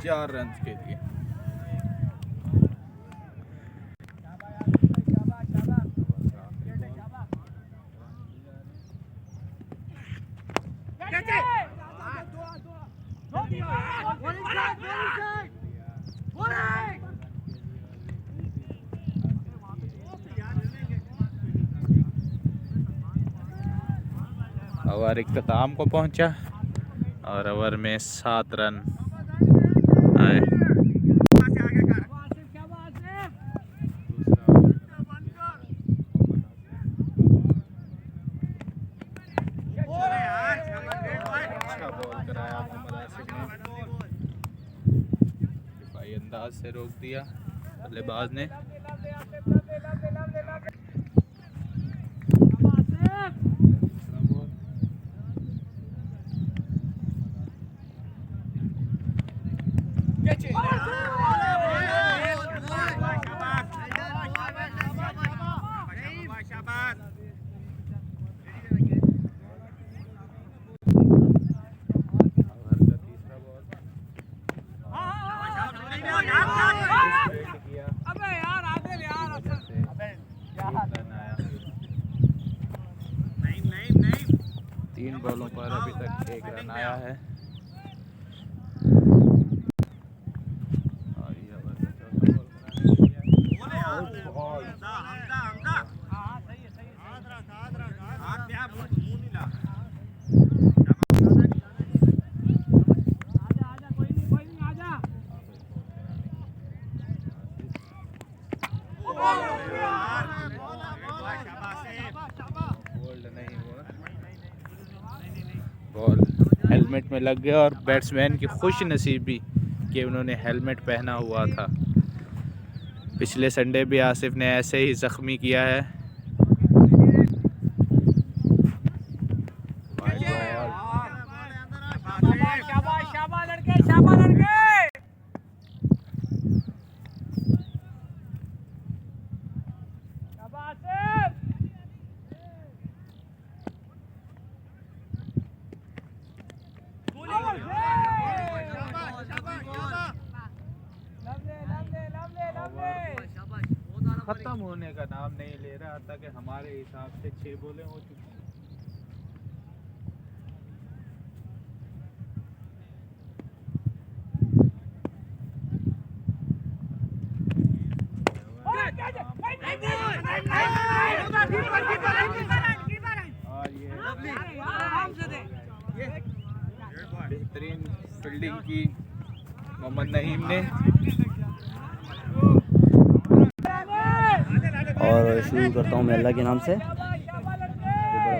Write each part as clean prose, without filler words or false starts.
4 run के लिए। Over इख्तिताम को पहुंचा और ओवर में 7 रन आए। अच्छा बॉल कराया मोहम्मद आसिफ ने, दिफाई अंदाज से रोक दिया बल्लेबाज ने। तीन बॉलों पर अभी तक 1 रन आया है। बॉल हेलमेट में लग गया और बैट्समैन की खुश नसीबी कि उन्होंने हेलमेट पहना हुआ था। पिछले संडे भी आसिफ ने ऐसे ही ज़ख्मी किया है। खत्म होने का नाम नहीं ले रहा था कि हमारे हिसाब से 6 बॉलें हो चुकी हैं। और ये बेहतरीन फील्डिंग की मोहम्मद नईम ने। और शुरू करता हूँ मैं अल्लाह के नाम से। बड़ा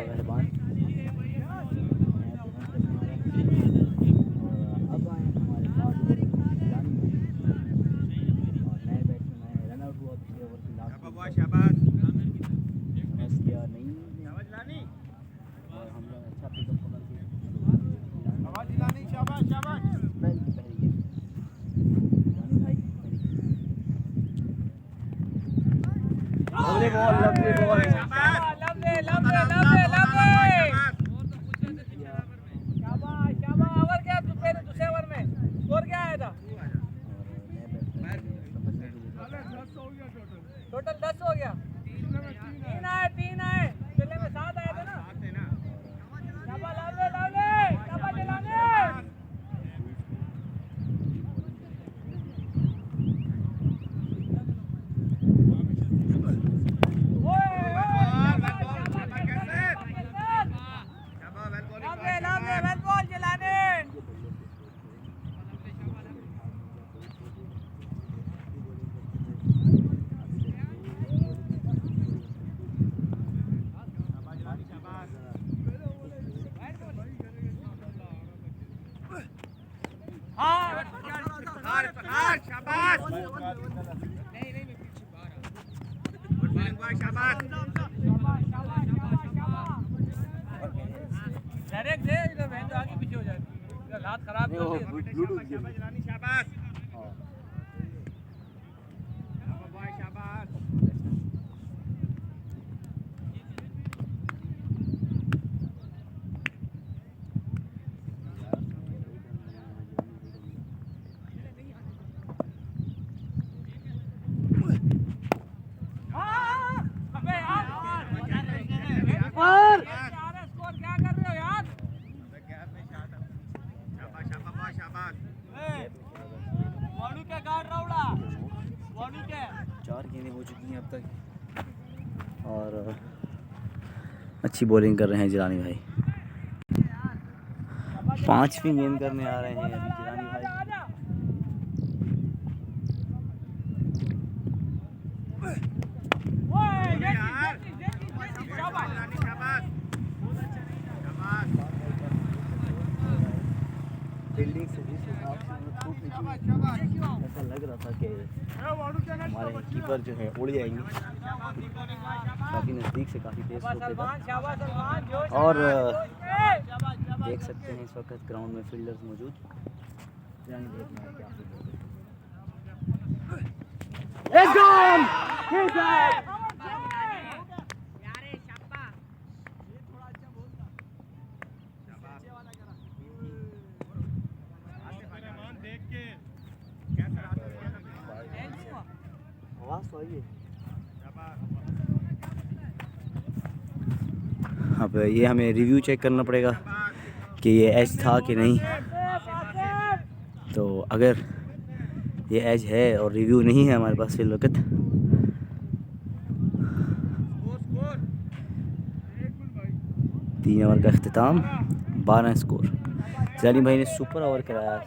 मेहरबान। अब आए हमारे पास और नए बैट्समैन रन आउट हुआ पिछले ओवर की लास्ट नहीं और हम लोग अच्छा पिकअप पकड़ के लवली बॉल लवली बॉल लंबे लंबे लंबे लंबे शाबाश शाबाश ओवर क्या दूसरे ओवर में स्कोर क्या आया था टोटल 10 हो गया 3 आए चले में 7 आए थे ना शाबाश लवले लवले शाबाश जलाने डायरेक्ट दे इधर बहन जो आगे पीछे हो जाए इधर हाथ खराब कर दिया ब्लूटूथ शाबाश चार गेंदें हो चुकी हैं अब तक और अच्छी बॉलिंग कर रहे हैं जिलानी भाई 5वीं गेंद करने आ रहे हैं अभी जिलानी भाई फील्डिंग से जिस हिसाब से खूब ऐसा लग रहा था कि हमारे कीपर जो है उड़ जाएंगे काफ़ी नज़दीक से काफ़ी तेज़ होते थे और देख सकते हैं इस वक्त ग्राउंड में फील्डर्स मौजूद अब ये हमें रिव्यू चेक करना पड़ेगा कि ये एज था कि नहीं तो अगर ये एज है और रिव्यू नहीं है हमारे पास फिल वक्त 3 ओवर का अख्तिताम 12 स्कोर जानी भाई ने सुपर ओवर कराया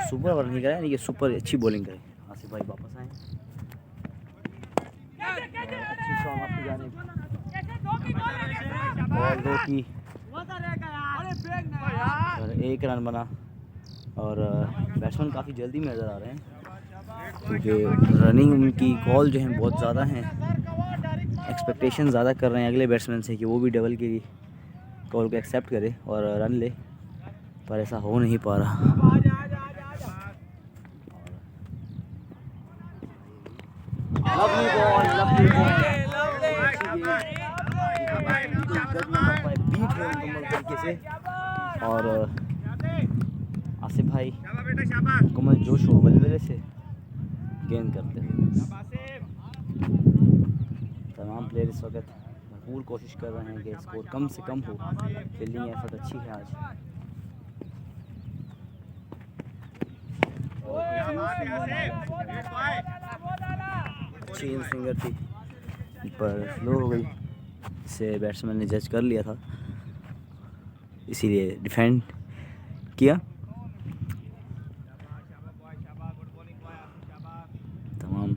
सुपर ओवर नहीं कराया यानी कि सुपर अच्छी बॉलिंग करी आसिफ भाई वापस आए अच्छी शॉट आपकी जानिब बॉल 2 की और 1 रन बना और बैट्समैन काफ़ी जल्दी में नज़र आ रहे हैं क्योंकि रनिंग उनकी कॉल जो है बहुत ज़्यादा हैं एक्सपेक्टेशन ज़्यादा कर रहे हैं अगले बैट्समैन से कि वो भी डबल की कॉल को एक्सेप्ट करे और रन ले पर ऐसा हो नहीं पा रहा तरीके से और आसिफ भाई मुकम्मल जोश व वल्वले से गेंद करते हैं तमाम प्लेयर इस वक्त भरपूर कोशिश कर रहे हैं कि स्कोर कम से कम हो फील्डिंग एफर्ट अच्छी है आज चेन सिंगर थी पर स्लो हो गई से बैट्समैन ने जज कर लिया था इसीलिए डिफेंड किया तमाम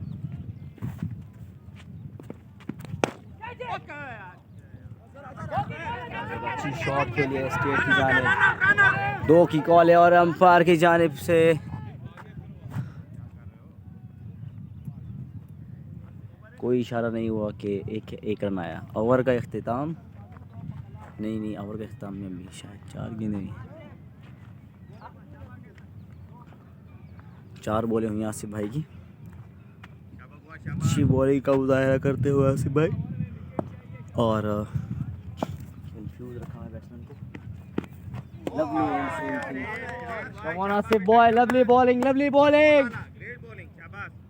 अच्छी शॉट के लिए स्टेट की जानिब 2 की कॉल है और अंपायर की जानिब से कोई इशारा नहीं हुआ कि एक रन आया ओवर का इख्तिताम नहीं ओवर का इख्तिताम में भी शायद 4 गेंदें नहीं 4 बॉलें हुई आसिफ भाई की अच्छी बॉलिंग का मुजाहरा करते हुए आसिफ भाई, और कंफ्यूज रखा है बैट्समैन को। Lovely come on Asif boy, lovely bowling, lovely bowling.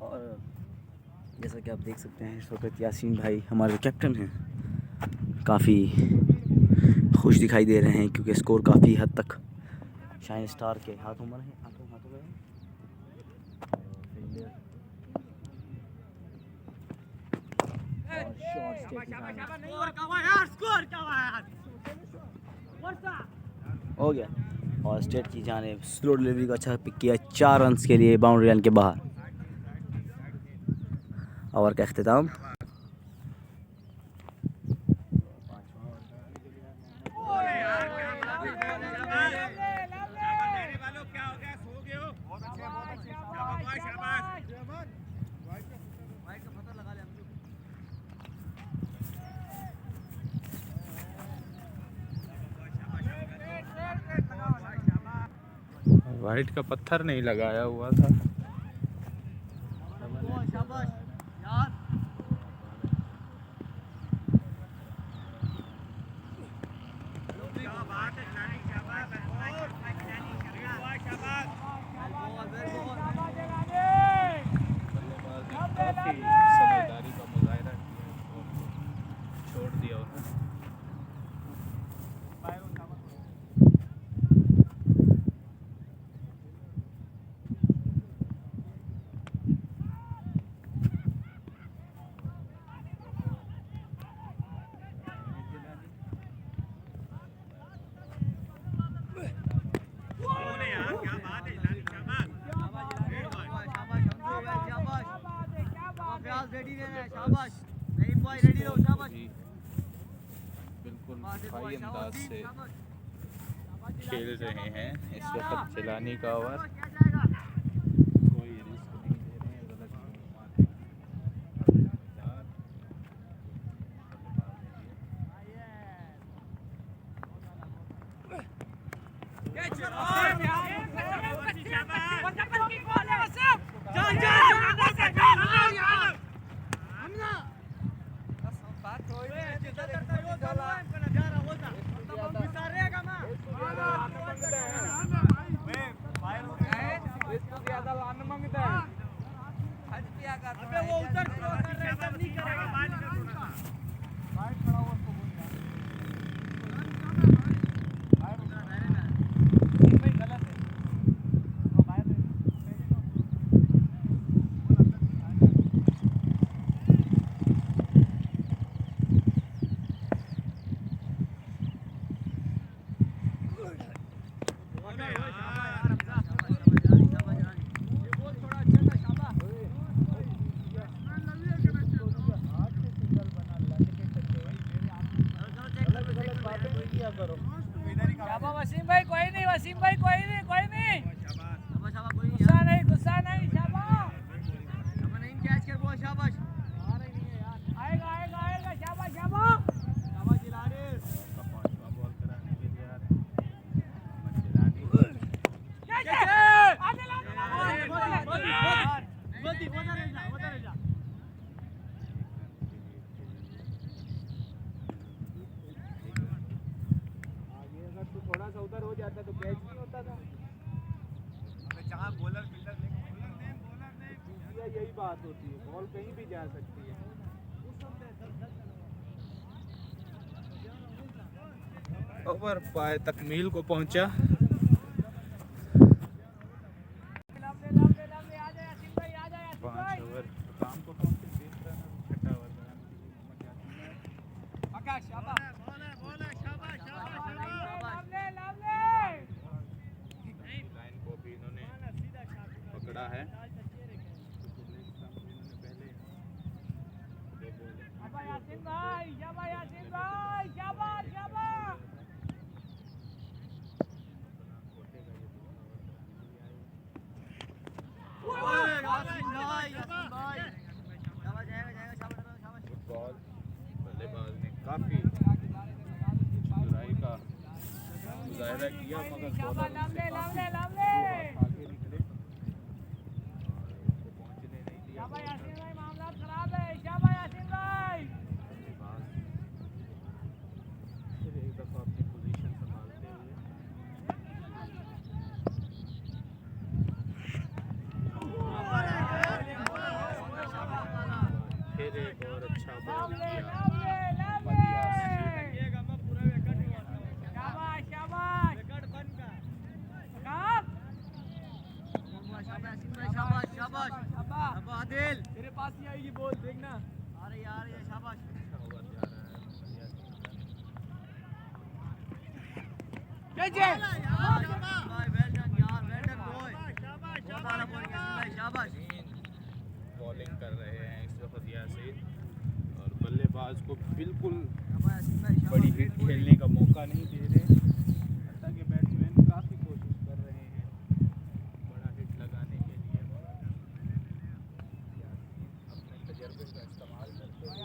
और जैसा कि आप देख सकते हैं इस वक्त यासीन भाई हमारे कैप्टन हैं, काफ़ी खुश दिखाई दे रहे हैं क्योंकि स्कोर काफ़ी हद तक शाइन स्टार के हाथों में है, हाथों में है। हो गया, और स्टेट की जाने स्लो डिलीवरी को अच्छा पिक किया, 4 रन्स के लिए बाउंड्री लाइन के बाहर। ओवर का अख्तिताम। वाइट का पत्थर नहीं लगाया हुआ था। काफी समझदारी का मुजाहरा किया और छोड़ दिया उन्होंने। बिल्कुल सही अंदाज से खेल रहे हैं इस वक्त चिलानी का ओवर। कोई रिस्क नहीं ले रहे हैं, गलत नहीं मारते। वसीम भाई कोई नहीं, वसीम भाई कोई नहीं, कोई नहीं, गुस्सा नहीं, गुस्सा नहीं, शाबाश, नहीं कैच कर वो, शाबाश, आ रही नहीं है यार, आएगा आएगा आएगा, शाबाश शाबाश, शाबाश जिलानी, पांचवा बॉल कराने के लिए आ रहे हैं जिलानी। आगे ला, गलती होता रह जा, होता रह जा। तो थोड़ा सा उधर हो जाता तो कैच नहीं होता था। जहाँ बॉलर फील्डर नहीं, यही बात होती है, बॉल कहीं भी जा सकती है। ओवर पाए तकमील को पहुंचा। पाँच ओवर काम को पहुंचे, तीसरा छठा ओवर लाइन को भी इन्होंने पकड़ा है। यासीन भाई, शाबाश यासीन भाई, शाबाश शाबाश। फुटबॉल बल्लेबाज ने काफी चतुराई का मुजाहरा किया, मगर बॉलर उनसे काफी आगे निकले, पहुंचने नहीं दिया। पास ही आएगी बॉल देखना आ रही है शाबाश बॉलिंग कर रहे हैं इस वक्त यासीन और बल्लेबाज को बिल्कुल बड़ी हिट खेलने का मौका नहीं दे रहे, हालांकि बैट्समैन काफ़ी कोशिश कर रहे हैं बड़ा हिट लगाने के लिए। अपने तजर्बे का इस्तेमाल करते हुए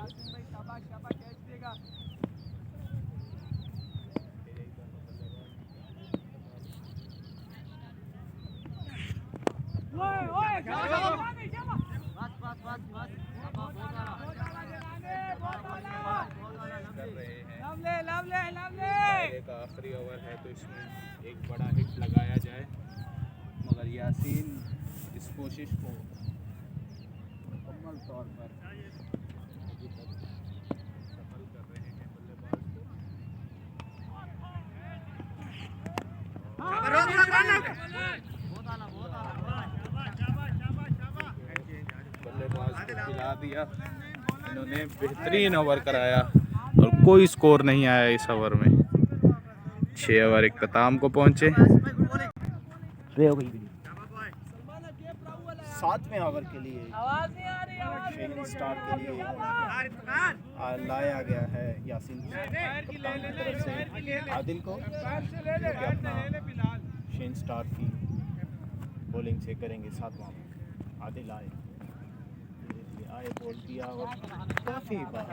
कर रहे हैं। एक आखिरी ओवर है तो इसमें एक बड़ा हिट लगाया जाए, मगर यासीन इस कोशिश को मुकम्मल तौर पर अभी तक सफल कर रहे हैं बल्लेबाज को। बल्लेबाज को खिला दिया, इन्होंने बेहतरीन ओवर कराया और कोई स्कोर नहीं आया इस ओवर में। 6 ओवर इख्तिताम को पहुंचे। सातवें ओवर के लिए शेन स्टार के लिए लाया गया है यासीन कप्तान की तरफ से आदिल को, जो कि अपना शेन स्टार की बॉलिंग से करेंगे 7वां ओवर। आदिल आए बॉल किया और काफ़ी बार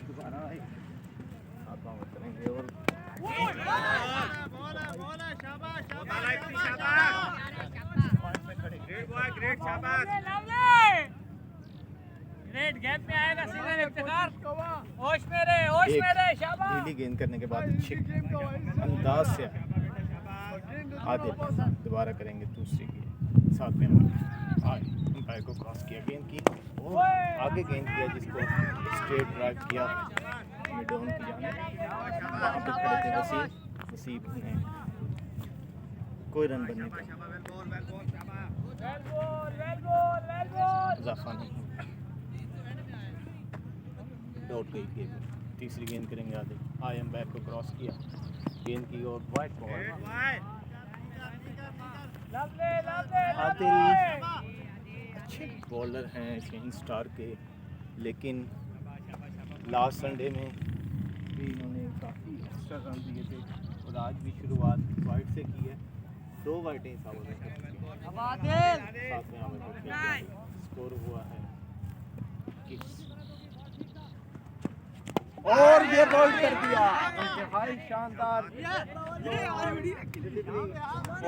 दोबारा आए 7वां ओवर करेंगे और ग्रेट गैप में आएगा सीजन इफ्तिखार होश में रहे शाबाश ढीली गेंद करने के बाद अच्छे अंदाज से आदिल दोबारा करेंगे दूसरी की 7वें ओवर। अंपायर को क्रॉस किया, गेंद की और आगे गेंद किया जिसको स्ट्रेट ड्राइव किया मिड ऑन की जाने। वहाँ पे खड़े थे वसीम ने कोई रन बनने का इजाफा नहीं, डॉट गई गेंद। तीसरी गेंद करेंगे आदिल, आई एम्पायर को क्रॉस किया, गेंद की और वाइड बॉल। आदिल अच्छे बॉलर हैं शेन स्टार के, लेकिन लास्ट संडे में भी इन्होंने काफ़ी एक्स्ट्रा रन दिए थे और आज भी शुरुआत वाइड से की है। 2 वाइडें इस ओवर में 7वें ओवर पर स्कोर हुआ है 21 और ये बॉल कर दिया, इंतहाई शानदार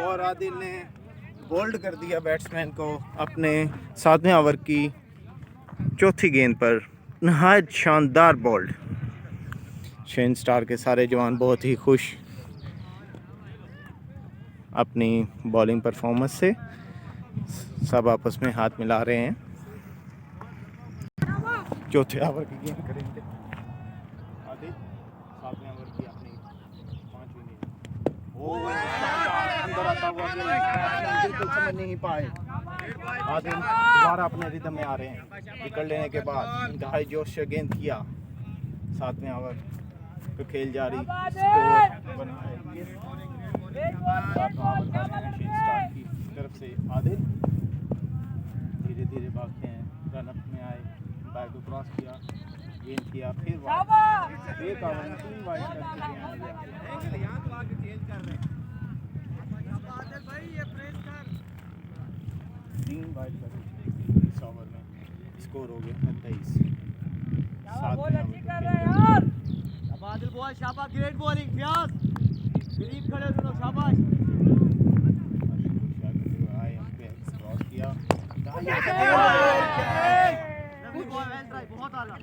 और आदिल ने बोल्ड कर दिया बैट्समैन को अपने 7वें ओवर की चौथी गेंद पर, नहायत शानदार बोल्ड। शेन स्टार के सारे जवान बहुत ही खुश अपनी बॉलिंग परफॉर्मेंस से, सब आपस में हाथ मिला रहे हैं। चौथे ओवर की गेंद करेंगे आदिल, 7वें ओवर की अपनी 5वीं गेंद। अंदर आता हुआ बिल्कुल समझ नहीं पाए। आदिल दोबारा अपने रिदम में आ रहे हैं, विकेट लेने के बाद इंतहाई जोश से गेंद किया। 7वें ओवर तो खेल जारी, स्कोर बना है 7वां ओवर का शेन स्टार की तरफ से आदिल धीरे धीरे भागते हैं, रन अप में आए, बैक को क्रॉस किया, गेंद किया, फिर एक ओवर में 3 वाइड कर चुके हैं। 3 वाइड कर इस ओवर में, स्कोर हो गया 28। 7वें ओवर आदिल बॉल शाबाश ग्रेट बॉलिंग प्यास करीब खड़े दोनों शाबाश आए एम्पायर क्रॉस किया, बहुत आला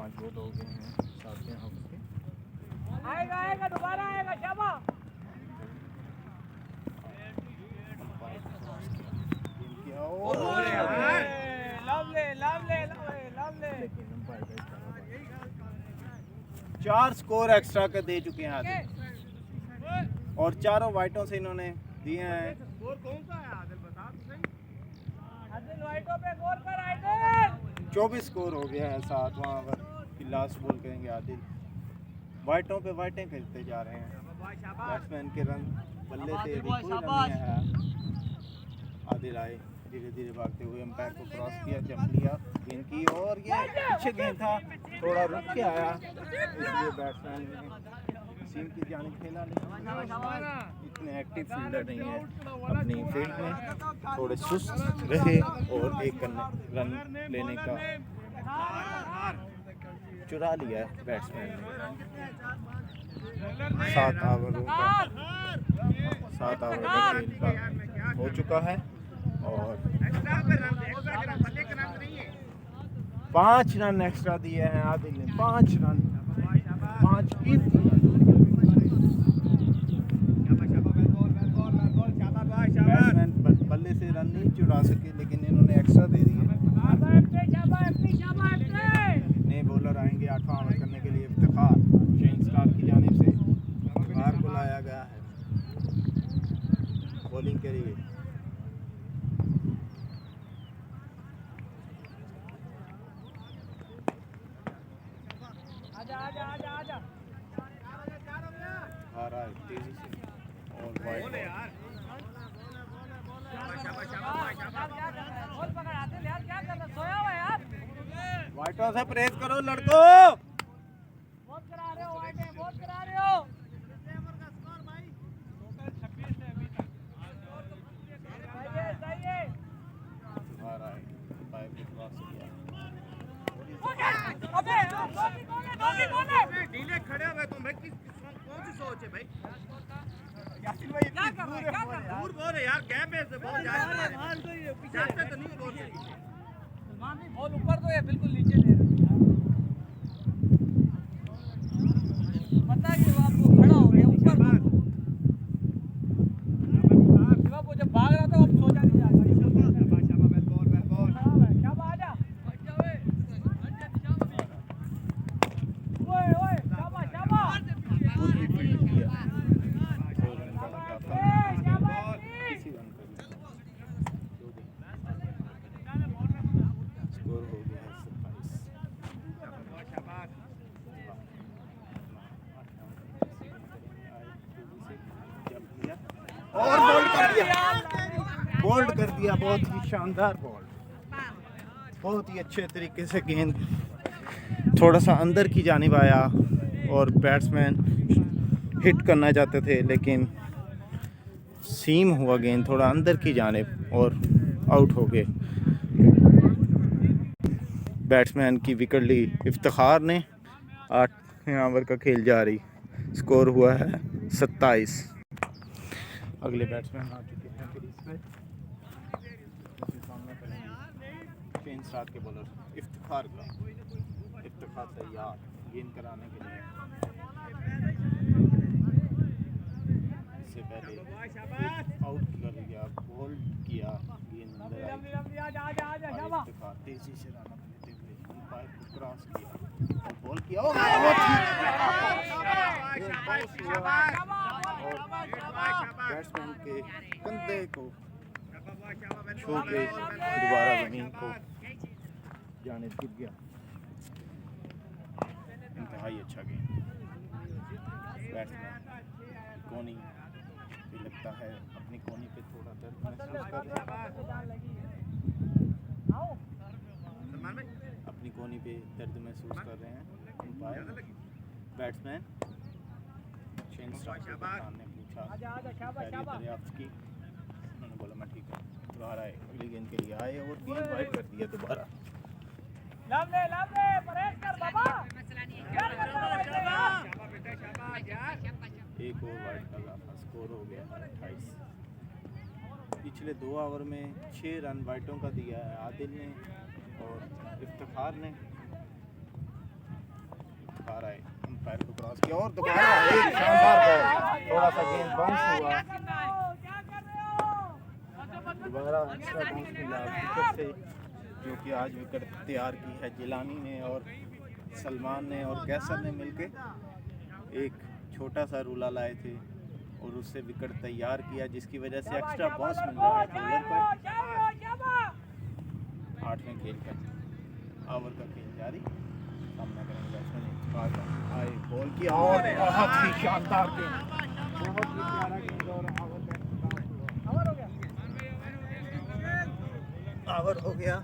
5 बॉल हो गए हैं 7वें हाफ के। आएगा आएगा दोबारा आएगा शाबाश लवली लवली लवली लेकिन अंपायर का इशारा था। 4 स्कोर एक्स्ट्रा का दे चुके हैं आदिल और चारों वाइटों से इन्होंने दिए हैं। आदिल वाइटों पे गौर कर आदिल 24 स्कोर हो गया है 7वां ओवर की लास्ट बॉल करेंगे आदिल। वाइटों पे वाइटें खेलते जा रहे हैं। बैट्समैन के रन बल्ले से अभी कोई रन नहीं आया। आदिल आए धीरे धीरे भागते हुए अंपायर को क्रॉस किया, जंप लिया गेंद की और ये पीछे गेंद था, थोड़ा रुक के आया इसलिए बैट्समैन ने सीम की जानिब खेला। लेकिन इतने एक्टिव फील्डर नहीं है अपनी फील्ड में, थोड़े सुस्त रहे और एक रन लेने का चुरा लिया है बैट्समैन ने। 7 ओवरों का 7 ओवर का खेल का हो चुका है और 5 रन एक्स्ट्रा दिए हैं आदिल ने। 5 रन 5 बैट्समैन बल्ले से रन नहीं चुरा सके लेकिन इन्होंने एक्स्ट्रा दे दिए। नए बॉलर आएंगे 8वां ओवर करने के लिए। इफ्तिखार शाहीन स्टार की जानिब से इफ्तिखार को लाया गया है बॉलिंग के लिए। आ रहा है तेजी से और वाइड वाइटों से परहेज करो लड़कों। बहुत करा रहे हो वाइटे बहुत करा रहे हो सही है आ रहा है पाइप को क्रॉस किया। अबे डॉगी कौन है ढीले खड़े हुए तुम भाई कौन सी सोच है भाई? यासीन भाई क्या कर रहा है दूर बोल है यार, गैप में से बॉल जा रही है। जानते तो नहीं बोल रही। सलमान भी बॉल ऊपर तो है बिल्कुल नीचे दे रहे पता है कि वो आपको खड़ा हो गया ऊपर वो जब भाग रहा था वो सोचा नहीं जा रहा क्या बात है ओए ओए शाबाश शाबाश खुद भी फील्ड किया 2 रन का शाबाश किसी रन का स्कोर हो गया है 27 और बोल्ड कर दिया बहुत ही शानदार बॉल। बहुत ही अच्छे तरीके से गेंद थोड़ा सा अंदर की जानिब आया और बैट्समैन हिट करना चाहते थे लेकिन सीम हुआ गेंद थोड़ा अंदर की जानिब और आउट हो गए। बैट्समैन की विकेट ली इफ्तिखार ने। 8वें ओवर का खेल जारी, स्कोर हुआ है 27। अगले बैट्समैन आ चुके हैं क्रीज पे। उनके सामने करेंगे शाहीन स्टार के बॉलर इफ्तिखार का। इफ्तिखार तैयार गेंद कराने के लिए। इससे पहले आउट कर दिया, बॉल किया, गेंद अंदर आई। इफ्तिखार तेजी से रन लेते हुए अंपायर को क्रॉस किया और बॉल किया। बैट्समैन के कंधे को छू के दोबारा जमीन को जाने गिर गया। इंतहाई अच्छा गेम। बैट्समैन कोनी पे लगता है अपनी कोनी पे थोड़ा दर्द महसूस कर रहे हैं। अपनी कोनी पे दर्द महसूस कर रहे हैं अंपायर। बैट्समैन शाहीन स्टार ने पूछा दरियाफ्त की। उन्होंने बोला मैं ठीक हूँ। दोबारा आए अगली गेंद के लिए आए और गेंद वाइड कर दिया दोबारा। परहेज कर बाबा एक और वाइड का लाफा, स्कोर हो गया 28। पिछले 2 ओवर में 6 रन वाइटों का दिया है आदिल ने और इफ्तिखार ने। दोबारा अंपायर को क्रॉस किया और दोबारा एक शानदार बॉल, थोड़ा सा गेंद बाउंस हुआ, दोबारा एक्स्ट्रा बाउंस मिला विकेट से, जो कि आज विकेट तैयार की है जिलानी ने और सलमान ने और कैसर ने मिलके एक छोटा सा रूला लाए थे और उससे विकेट तैयार किया, जिसकी वजह से एक्स्ट्रा बाउंस मिल रहा है बॉलर को। 8वें खेल का ओवर का खेल जारी, सामना करेंगे बैट्समैन आए बॉल किया और बहुत ही शानदार गेंद, बहुत ही प्यारा गेंद और ओवर हो गया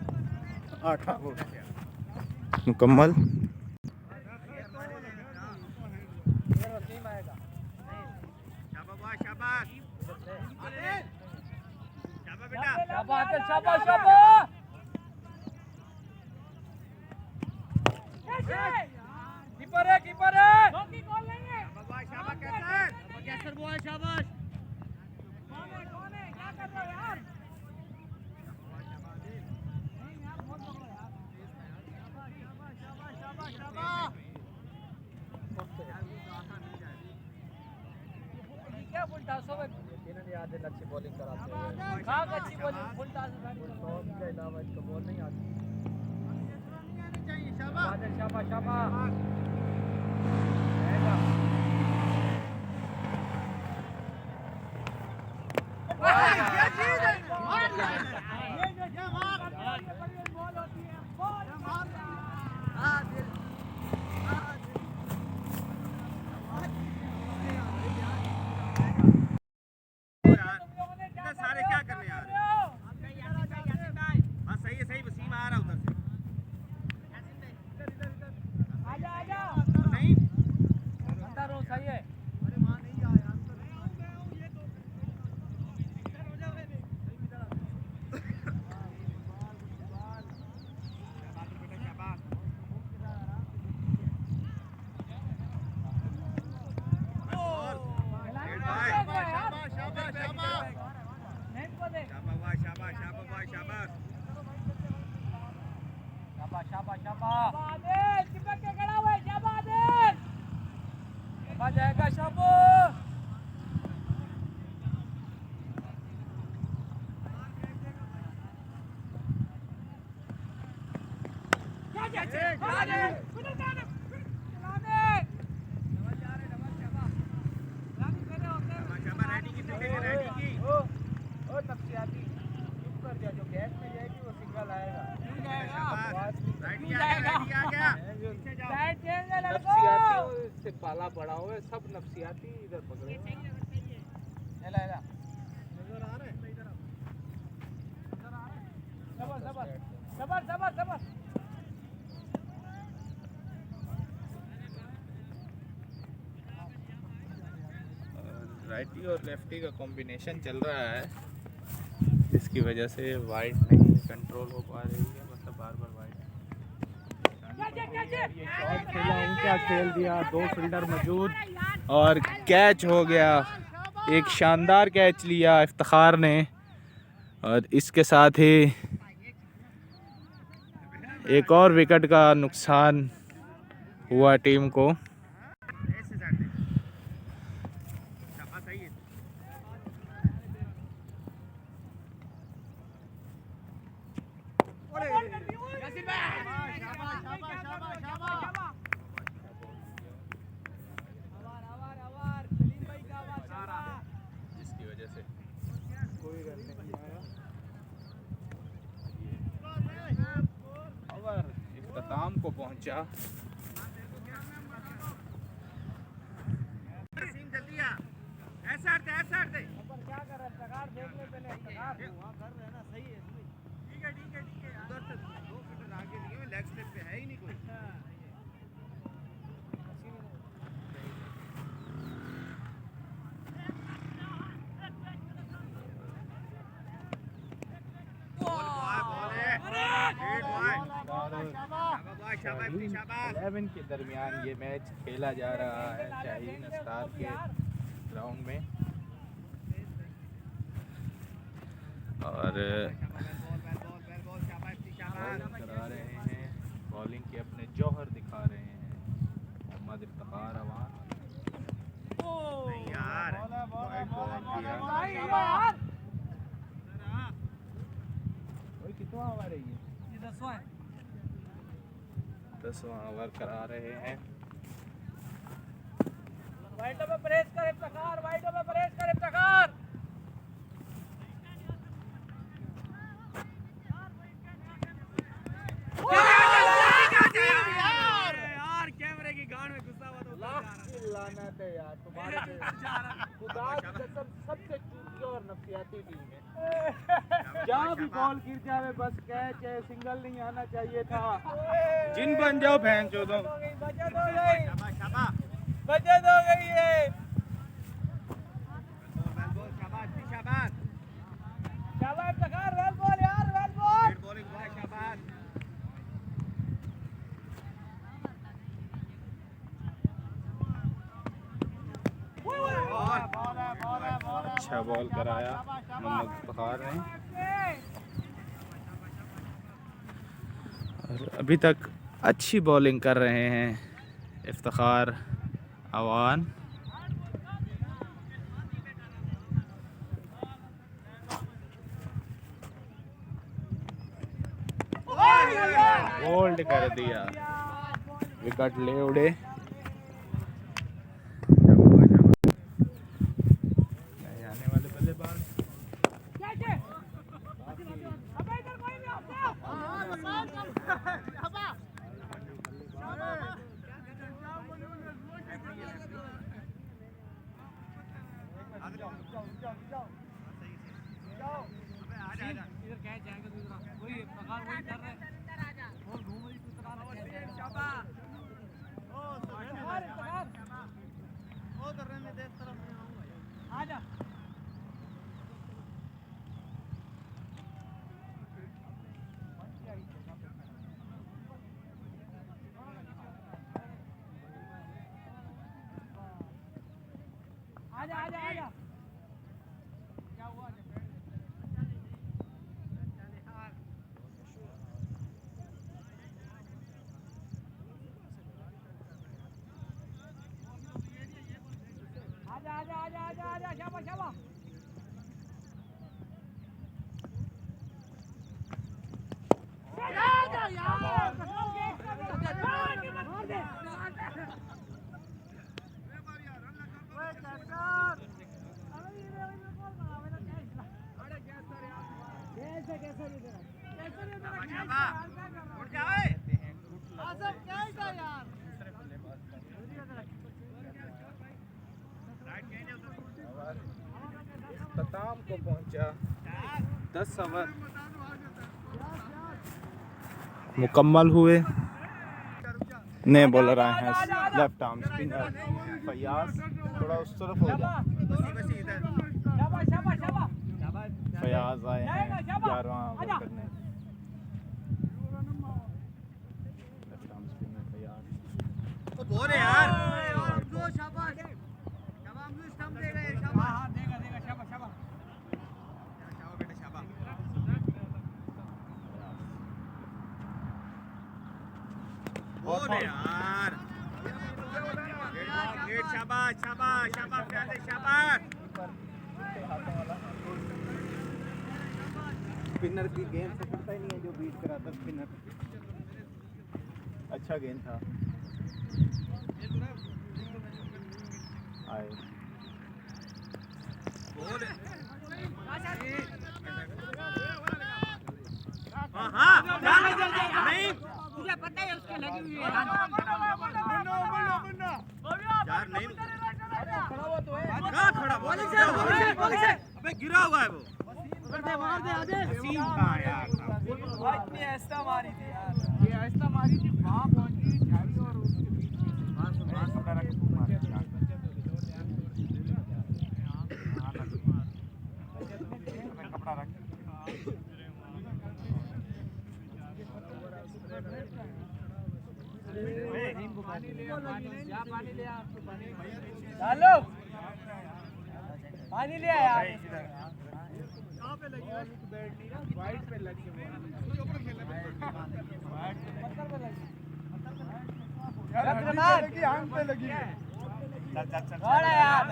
8 ओवर मुकम्मल। कीपर है, कीपर है। कैसर बॉल, शाबाश। कौन है? क्या कर रहे हो यार? क्या फुल टॉस ओवर? इन्होंने याद है अच्छी बॉलिंग कराते हैं। हाँ अच्छी बॉलिंग फुल टॉस के अलावा इसको बॉल नहीं आती। शाबाश शाबाश शाबाश। सारे क्या करने आ रहे हो? हाँ सही है, सही वसीम आ रहा उधर से। आजा आजा। नहीं अंदर हो, सही है। शाबाश शाबाश। चिपक के खड़ा हुआ है, शाबाश। आ जाएगा शाबाश। से पाला पड़ा हुआ है, सब नफसियाती इधर पकड़े। जबर जबर जबर। राइटी और लेफ्टी का कॉम्बिनेशन चल रहा है, जिसकी वजह से वाइड नहीं कंट्रोल हो पा रही है, मतलब बार बार वाइड ऊंचा खेल दिया, 2 फील्डर मौजूद और कैच हो गया। एक शानदार कैच लिया इफ्तिखार ने और इसके साथ ही एक और विकेट का नुकसान हुआ टीम को। जिसकी वजह से कोई रन नहीं आया। ओवर इख्तिताम को पहुंचा। क्या कर रहा है? देख ले पहले। वहाँ कर रहे हैं ना, सही है। ठीक है उधर से 2 फील्डर आगे नहीं है, लेग स्लिप पे है ही नहीं कोई। इलेवन के दरमियान ये मैच खेला जा रहा है शाहीन स्टार के ग्राउंड में और बॉलिंग करा रहे हैं, बॉलिंग के अपने जौहर दिखा रहे हैं। किया। भाई यार कितना ओवर है ये 10वां है। 10वां ओवर करा रहे हैं। वाइडों पे प्रेस कर इफ्तिखार, वाइडों पे प्रेस कर इफ्तिखार। यार कैमरे की गांड में घुसा हुआ तो लानत है यार तुम्हारे पे। खुदा की कसम सबसे चूतिया और नफसियाती टीम है। क्या भी बॉल गिर जावे बस कैच है, सिंगल नहीं आना चाहिए था। जिन बन जाओ बहन चोदो। बचत हो गई, बचत हो गई है। शाबाश इफ्तिखार, वेल बॉल यार, वेल बॉल। अच्छा बॉल कराया मोहम्मद इफ्तिखार ने। और अभी तक अच्छी बॉलिंग कर रहे हैं इफ्तिखार अवान। होल्ड कर दिया, विकेट ले उड़े। आने वाले बल्लेबाज अबे इधर कोई नहीं आता। इधर कैच जाएगा दूसरा, वही इफ्तिखार वही कर रहे हैं। बॉल घूम रही तू इफ्तिखार शाबाश। आजा आजा आजा आजा। क्या हुआ? आजा आजा आजा आजा आजा, शाबाश शाबाश। आजा यार, मार दे। इख्तिताम को पहुंचा। 10 ओवर मुकम्मल हुए। नए बॉलर आए हैं लेफ्ट आर्म स्पिनर फयाज। थोड़ा उस तरफ हो जा। शाबाश शाबाश शाबाश। फयाज आए हैं 11वां ओवर करने। Left arm spinner Fayaz. हाँ देगा देगा, शाबाश शाबाश। स्पिनर की गेंद से पता ही नहीं है जो बीट कराता स्पिनर। अच्छा गेंद था। आए तुझे पता है उसके लगी हुई है यार नहीं खड़ा हुआ तो है। कहाँ खड़ा बॉलिंग से अबे गिरा हुआ है वो। मार दे आगे। सीम कहाँ यार इतनी ऐसा मारी थी यार, ये ऐसा मारी थी वहाँ पहुँच गई झाड़ी और उसके बीच में। कपड़ा रख। हेलो पानी ले आया। कहाँ पे लगी है? वाइट पे लगी है। पत्थर पे लगी। आंख पे लगी है। बड़ा यार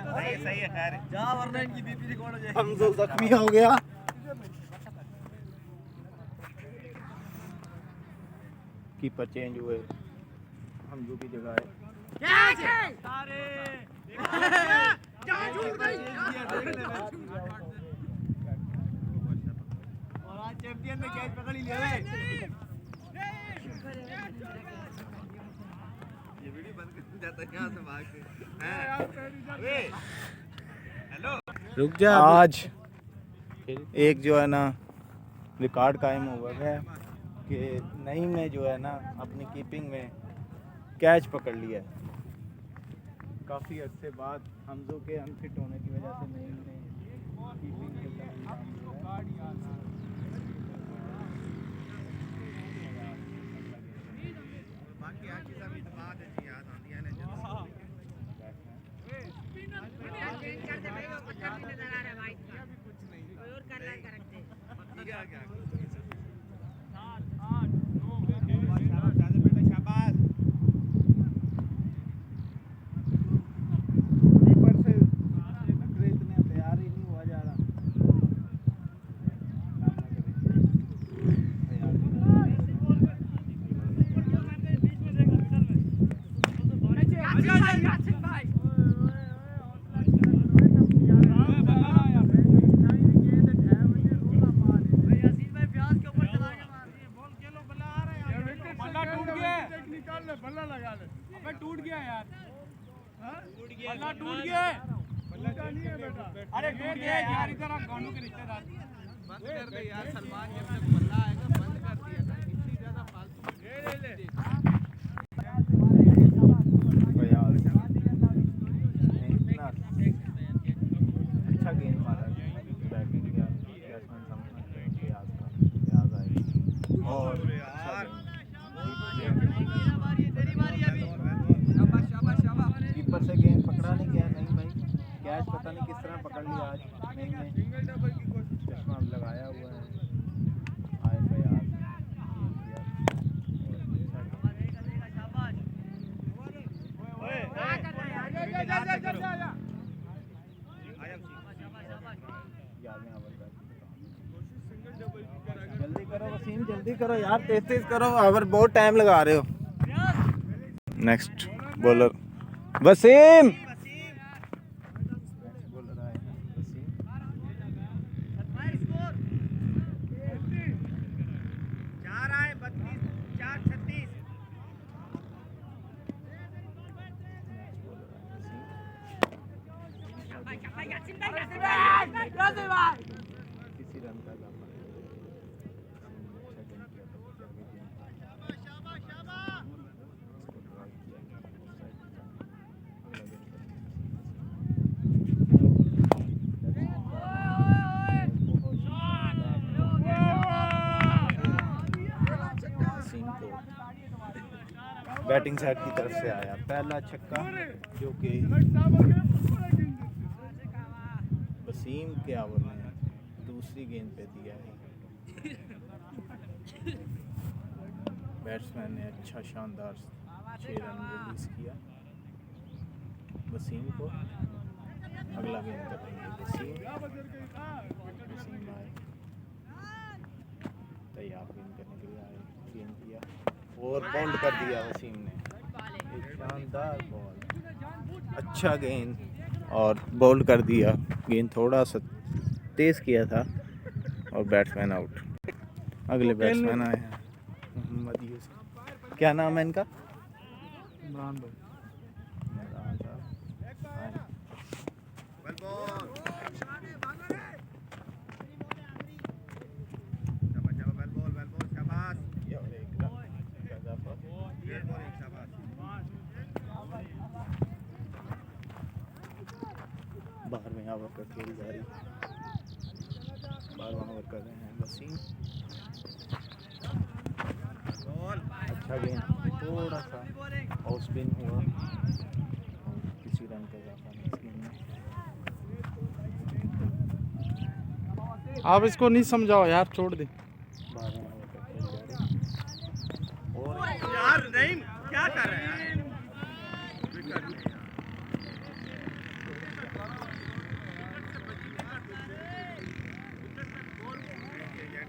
सही है खैर जा वरना इनकी बीपी रिकॉर्ड हो जाएगी। हमजो जख्मी हो गया। कीपर चेंज हुए, हमजो की जगह है और आज चैंपियन ने कैच पकड़ ही लिया है। ये वीडियो बंद कर जाता है यहां से भाग के। हेलो रुक जा। आज एक जो है ना रिकॉर्ड कायम हुआ है कि नईम ने जो है ना अपनी कीपिंग में कैच पकड़ लिया है। काफ़ी अरसे बाद हमजो के अनफिट होने की वजह से नईम ने कीपिंग के बाकी आज की सभी बात है जी याद आती है ना कीपर से नखरे इतने तैयार ही नहीं हुआ जा रहा। टूट गया यार, बल्ला टूट गया। अरे टूट गया यार, इधर आप गानों के रिश्तेदार बंद कर दे यार। सलमान जब तक बल्ला आएगा बंद कर दिया था, इतनी ज्यादा फालतू अच्छा गेंद मारा, बैटिंग किया, बैट्समैन और कीपर से गेंद पकड़ा नहीं गया। नहीं भाई कैच पता नहीं किस तरह पकड़ लिया आज। नहीं चश्मा लगाया हुआ है। आए फयाज जल्दी करो वसीम, जल्दी करो यार, तेज तेज करो, अगर बहुत टाइम लगा रहे हो। Next bowler Wasim. बॉलर आए वसीम। चार आए 32 4 36 किसी रन का अच्छा गेंद किया बैटिंग साइड की तरफ से आया पहला छक्का, जो कि वसीम के ओवर में दूसरी गेंद पे दिया है। बैट्समैन ने अच्छा शानदार 6 रन रिलीज किया। वसीम को अगला गेंद करेंगे। वसीम आए तैयार गेंद करने के लिए आए, गेंद किया और बाउंड कर दिया वसीम ने। एक शानदार बॉल, अच्छा गेंद और बाउंड कर दिया। गेंद थोड़ा सा तेज़ किया था और बैट्समैन आउट। अगले बैट्समैन आए हैं मोहम्मद यूसुफ। क्या नाम है इनका? इमरान भाई। इमरान साहब आए। ये और एक रन, गजाफर। बाहर में ओवर का खेल जारी, बाहर ओवर कर रहे हैं वसीम। अच्छा गेंद, थोड़ा सा ऑफ स्पिन हुआ और किसी रन का इजाफा नहीं इस गेंद में। आप इसको नहीं समझाओ यार, छोड़ दे। बाहर में ओवर का खेल जारी और यार नहीं क्या कर रहे हैं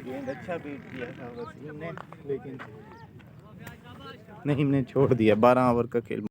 गेंद अच्छा बीट किया था वसीम ने, लेकिन नहीम ने छोड़ दिया। 12 ओवर का खेल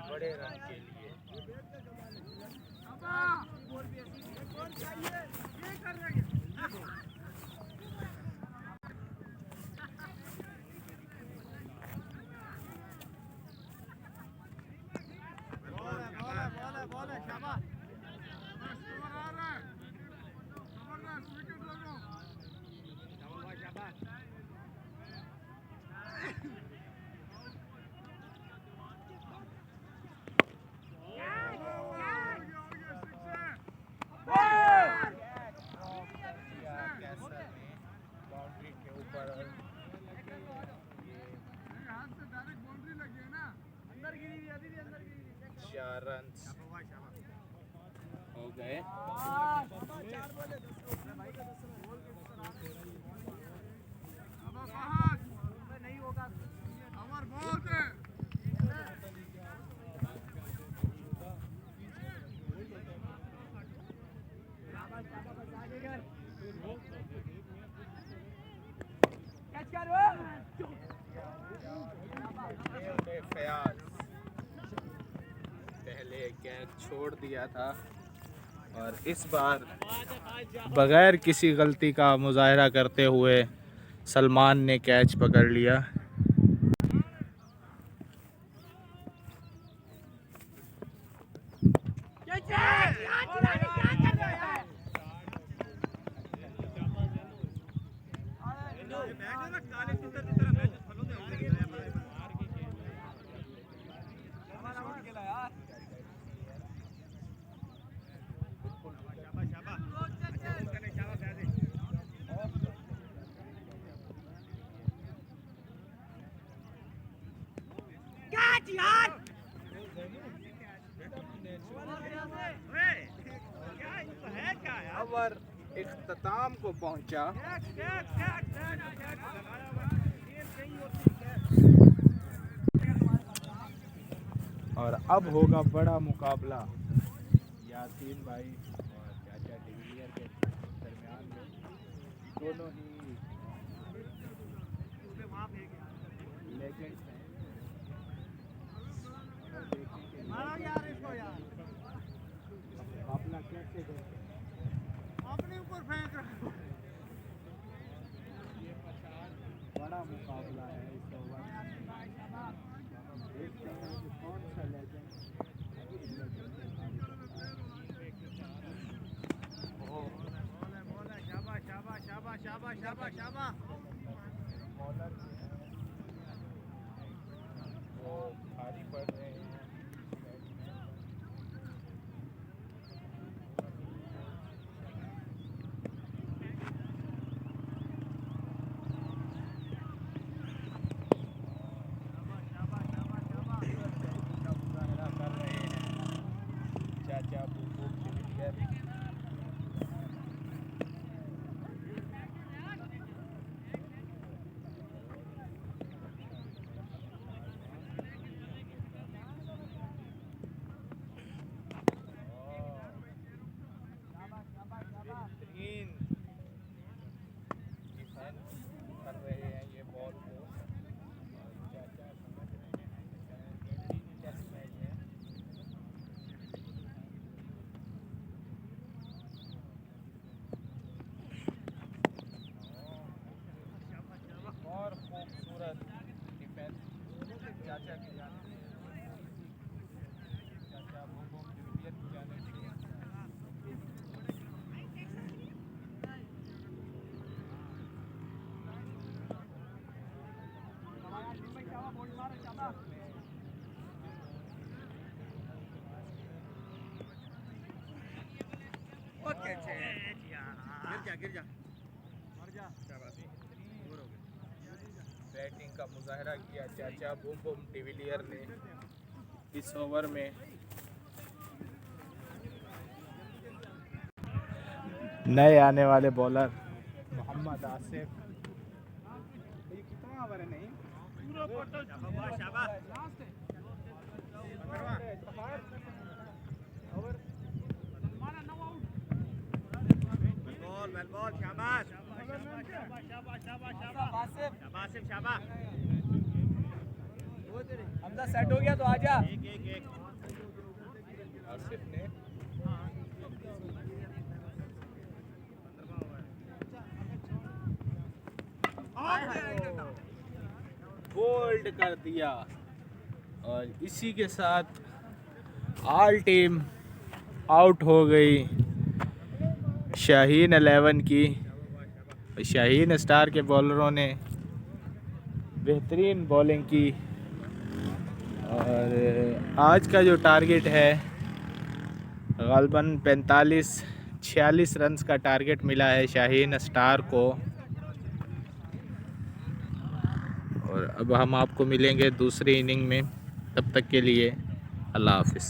बड़े रन के लिए। बाउंड्री के ऊपर 4 रन हो गए। फयाज पहले कैच छोड़ दिया था और इस बार बगैर किसी गलती का मुजाहरा करते हुए सलमान ने कैच पकड़ लिया। ओवर इख्तिताम को पहुंचा। और अब होगा बड़ा मुकाबला यासीन भाई और चाचा डिविलियर के दरमियान में। दोनों ही लेजेंड्स हैं। मुकाबला कैसे करते अपने ऊपर फेंक रहा। ये बड़ा मुकाबला है इस ओवर में। देखते हैं कि कौन सा लेजेंड बॉलर वो भारी पड़ रहे हैं। चाचा बुबू डिविलियर बैटिंग का मुजाहरा किया चाचा बूम बूम डिविलियर ने इस ओवर में। नए आने वाले बॉलर मोहम्मद आसिफ। ये कितना ओवर है? नहीं हमजा सेट हो गया तो आजा। आसिफ ने बोल्ड कर दिया और इसी के साथ ऑल टीम आउट हो गई शाहीन 11 की। शाहीन स्टार के बॉलरों ने बेहतरीन बॉलिंग की और आज का जो टारगेट है ग़ालिबन 45-46 रन्स का टारगेट मिला है शाहीन स्टार को। और अब हम आपको मिलेंगे दूसरी इनिंग में, तब तक के लिए अल्लाह हाफिज़।